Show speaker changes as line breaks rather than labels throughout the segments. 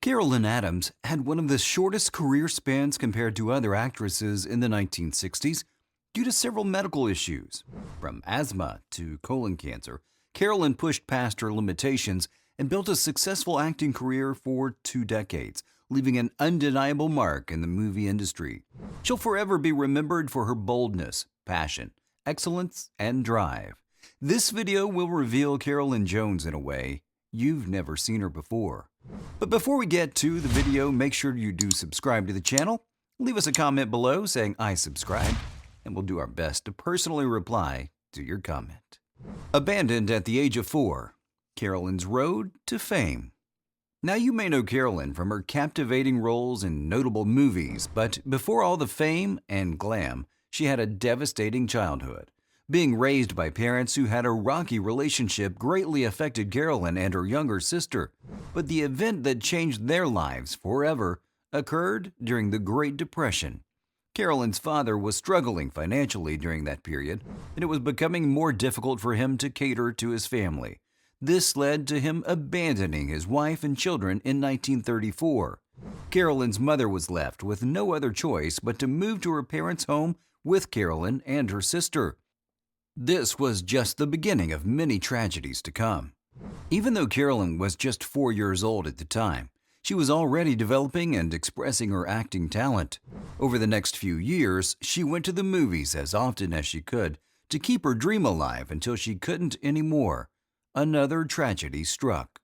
Carolyn Adams had one of the shortest career spans compared to other actresses in the 1960s due to several medical issues. From asthma to colon cancer, Carolyn pushed past her limitations and built a successful acting career for 2 decades, leaving an undeniable mark in the movie industry. She'll forever be remembered for her boldness, passion, excellence, and drive. This video will reveal Carolyn Jones in a way you've never seen her before. But before we get to the video, make sure you do subscribe to the channel. Leave us a comment below saying I subscribe, and we'll do our best to personally reply to your comment. Abandoned at the age of 4, Carolyn's road to fame. Now you may know Carolyn from her captivating roles in notable movies, but before all the fame and glam, she had a devastating childhood. Being raised by parents who had a rocky relationship greatly affected Carolyn and her younger sister, but the event that changed their lives forever occurred during the Great Depression. Carolyn's father was struggling financially during that period, and it was becoming more difficult for him to cater to his family. This led to him abandoning his wife and children in 1934. Carolyn's mother was left with no other choice but to move to her parents' home with Carolyn and her sister. This was just the beginning of many tragedies to come. Even though Carolyn was just 4 years old at the time, she was already developing and expressing her acting talent. Over the next few years, she went to the movies as often as she could to keep her dream alive until she couldn't anymore. Another tragedy struck.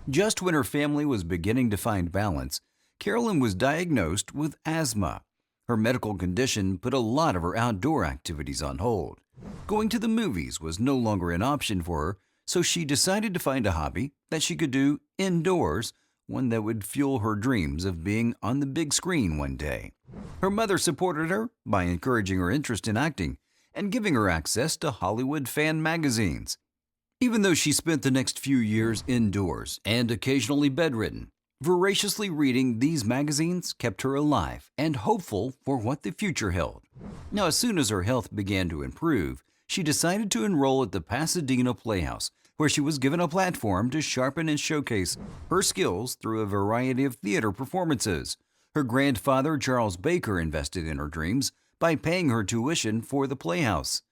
Just when her family was beginning to find balance, Carolyn was diagnosed with asthma. Her medical condition put a lot of her outdoor activities on hold. Going to the movies was no longer an option for her, so she decided to find a hobby that she could do indoors, one that would fuel her dreams of being on the big screen one day. Her mother supported her by encouraging her interest in acting and giving her access to Hollywood fan magazines. Even though she spent the next few years indoors and occasionally bedridden, voraciously reading these magazines kept her alive and hopeful for what the future held. Now, as soon as her health began to improve, she decided to enroll at the Pasadena Playhouse, where she was given a platform to sharpen and showcase her skills through a variety of theater performances. Her grandfather, Charles Baker, invested in her dreams by paying her tuition for the Playhouse.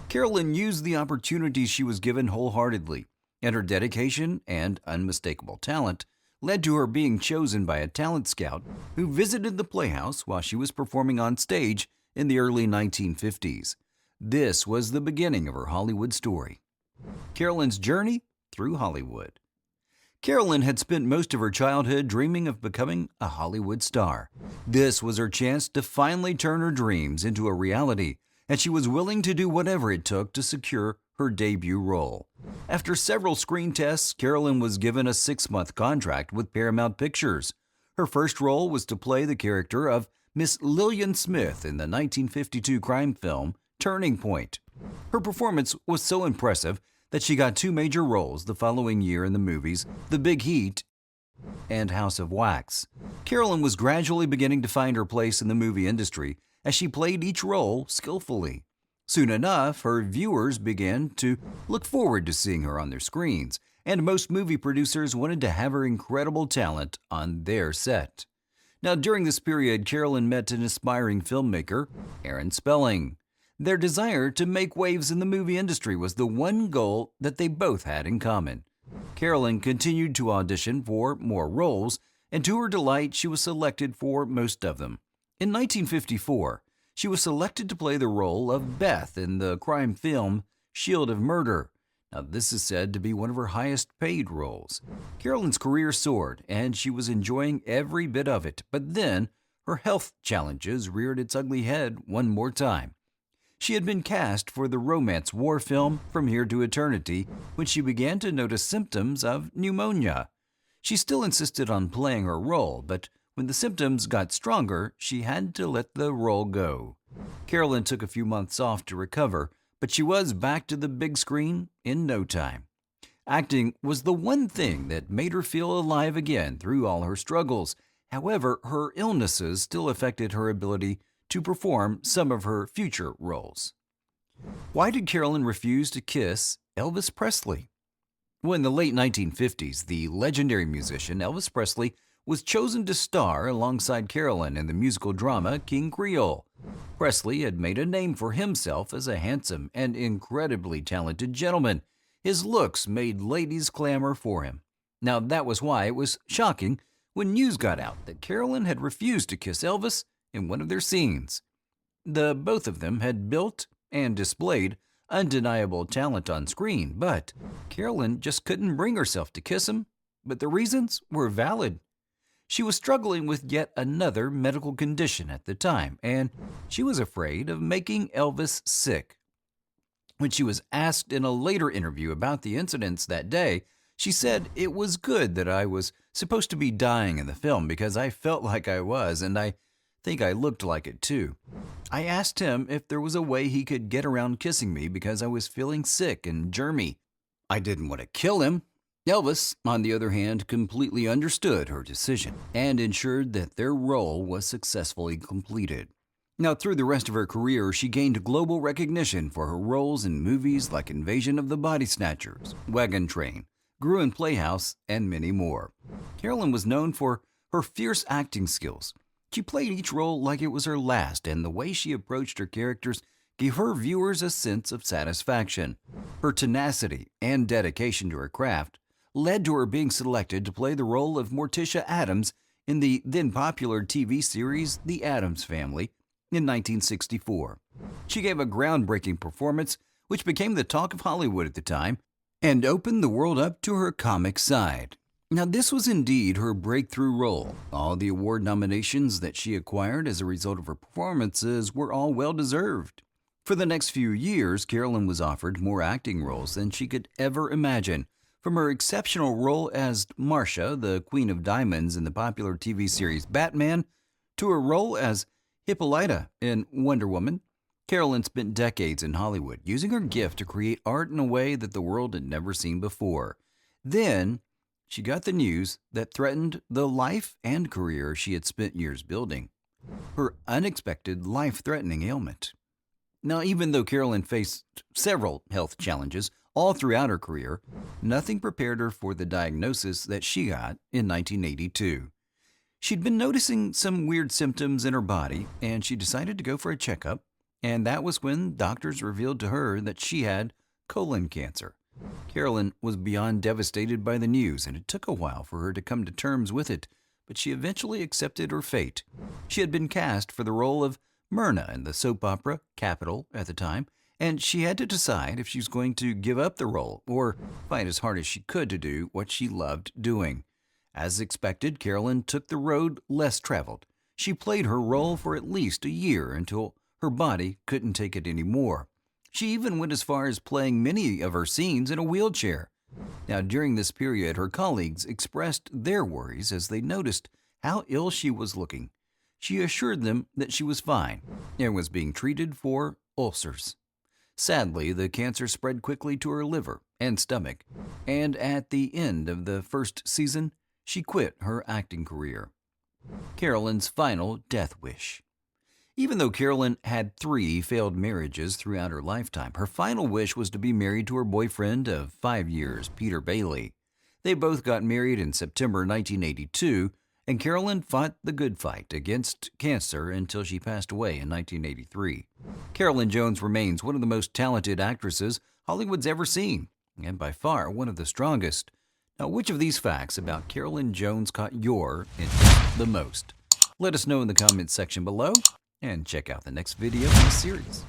Carolyn used the opportunities she was given wholeheartedly, and her dedication and unmistakable talent led to her being chosen by a talent scout who visited the Playhouse while she was performing on stage in the early 1950s. This was the beginning of her Hollywood story. Carolyn's journey through Hollywood. Carolyn had spent most of her childhood dreaming of becoming a Hollywood star. This was her chance to finally turn her dreams into a reality, and she was willing to do whatever it took to secure her debut role. After several screen tests, Carolyn was given a 6-month contract with Paramount Pictures. Her first role was to play the character of Miss Lillian Smith in the 1952 crime film Turning Point. Her performance was so impressive that she got 2 major roles the following year in the movies The Big Heat and House of Wax. Carolyn was gradually beginning to find her place in the movie industry as she played each role skillfully. Soon enough, her viewers began to look forward to seeing her on their screens, and most movie producers wanted to have her incredible talent on their set. Now, during this period, Carolyn met an aspiring filmmaker, Aaron Spelling. Their desire to make waves in the movie industry was the one goal that they both had in common. Carolyn continued to audition for more roles, and to her delight, she was selected for most of them. In 1954, she was selected to play the role of Beth in the crime film Shield of Murder. Now, this is said to be one of her highest paid roles. Carolyn's career soared, and she was enjoying every bit of it, but then her health challenges reared its ugly head one more time. She had been cast for the romance war film From Here to Eternity when she began to notice symptoms of pneumonia. She still insisted on playing her role, but when the symptoms got stronger, she had to let the role go. Carolyn took a few months off to recover, but she was back to the big screen in no time. Acting was the one thing that made her feel alive again through all her struggles. However, her illnesses still affected her ability to perform some of her future roles. Why did Carolyn refuse to kiss Elvis Presley? Well, in the late 1950s, the legendary musician Elvis Presley was chosen to star alongside Carolyn in the musical drama King Creole. Presley had made a name for himself as a handsome and incredibly talented gentleman. His looks made ladies clamor for him. Now, that was why it was shocking when news got out that Carolyn had refused to kiss Elvis in one of their scenes. The both of them had built and displayed undeniable talent on screen, but Carolyn just couldn't bring herself to kiss him. But the reasons were valid. She was struggling with yet another medical condition at the time, and she was afraid of making Elvis sick. When she was asked in a later interview about the incidents that day, she said, "It was good that I was supposed to be dying in the film because I felt like I was, and I think I looked like it too. I asked him if there was a way he could get around kissing me because I was feeling sick and germy. I didn't want to kill him." Elvis, on the other hand, completely understood her decision and ensured that their role was successfully completed. Now, through the rest of her career, she gained global recognition for her roles in movies like Invasion of the Body Snatchers, Wagon Train, Gruen Playhouse, and many more. Carolyn was known for her fierce acting skills. She played each role like it was her last, and the way she approached her characters gave her viewers a sense of satisfaction. Her tenacity and dedication to her craft led to her being selected to play the role of Morticia Addams in the then-popular TV series The Addams Family in 1964. She gave a groundbreaking performance which became the talk of Hollywood at the time and opened the world up to her comic side. Now, this was indeed her breakthrough role. All the award nominations that she acquired as a result of her performances were all well-deserved. For the next few years, Carolyn was offered more acting roles than she could ever imagine. From her exceptional role as Marcia, the Queen of Diamonds in the popular TV series Batman, to her role as Hippolyta in Wonder Woman, Carolyn spent decades in Hollywood, using her gift to create art in a way that the world had never seen before. Then, she got the news that threatened the life and career she had spent years building: her unexpected life-threatening ailment. Now, even though Carolyn faced several health challenges all throughout her career, nothing prepared her for the diagnosis that she got in 1982. She'd been noticing some weird symptoms in her body, and she decided to go for a checkup, and that was when doctors revealed to her that she had colon cancer. Carolyn was beyond devastated by the news, and it took a while for her to come to terms with it, but she eventually accepted her fate. She had been cast for the role of Myrna in the soap opera Capital at the time, and she had to decide if she was going to give up the role or fight as hard as she could to do what she loved doing. As expected, Carolyn took the road less traveled. She played her role for at least a year until her body couldn't take it anymore. She even went as far as playing many of her scenes in a wheelchair. Now, during this period, her colleagues expressed their worries as they noticed how ill she was looking. She assured them that she was fine and was being treated for ulcers. Sadly, the cancer spread quickly to her liver and stomach, and at the end of the first season, she quit her acting career. Carolyn's final death wish. Even though Carolyn had 3 failed marriages throughout her lifetime, her final wish was to be married to her boyfriend of 5 years, Peter Bailey. They both got married in September 1982, and Carolyn fought the good fight against cancer until she passed away in 1983. Carolyn Jones remains one of the most talented actresses Hollywood's ever seen, and by far one of the strongest. Now, which of these facts about Carolyn Jones caught your interest the most? Let us know in the comments section below, and check out the next video in the series.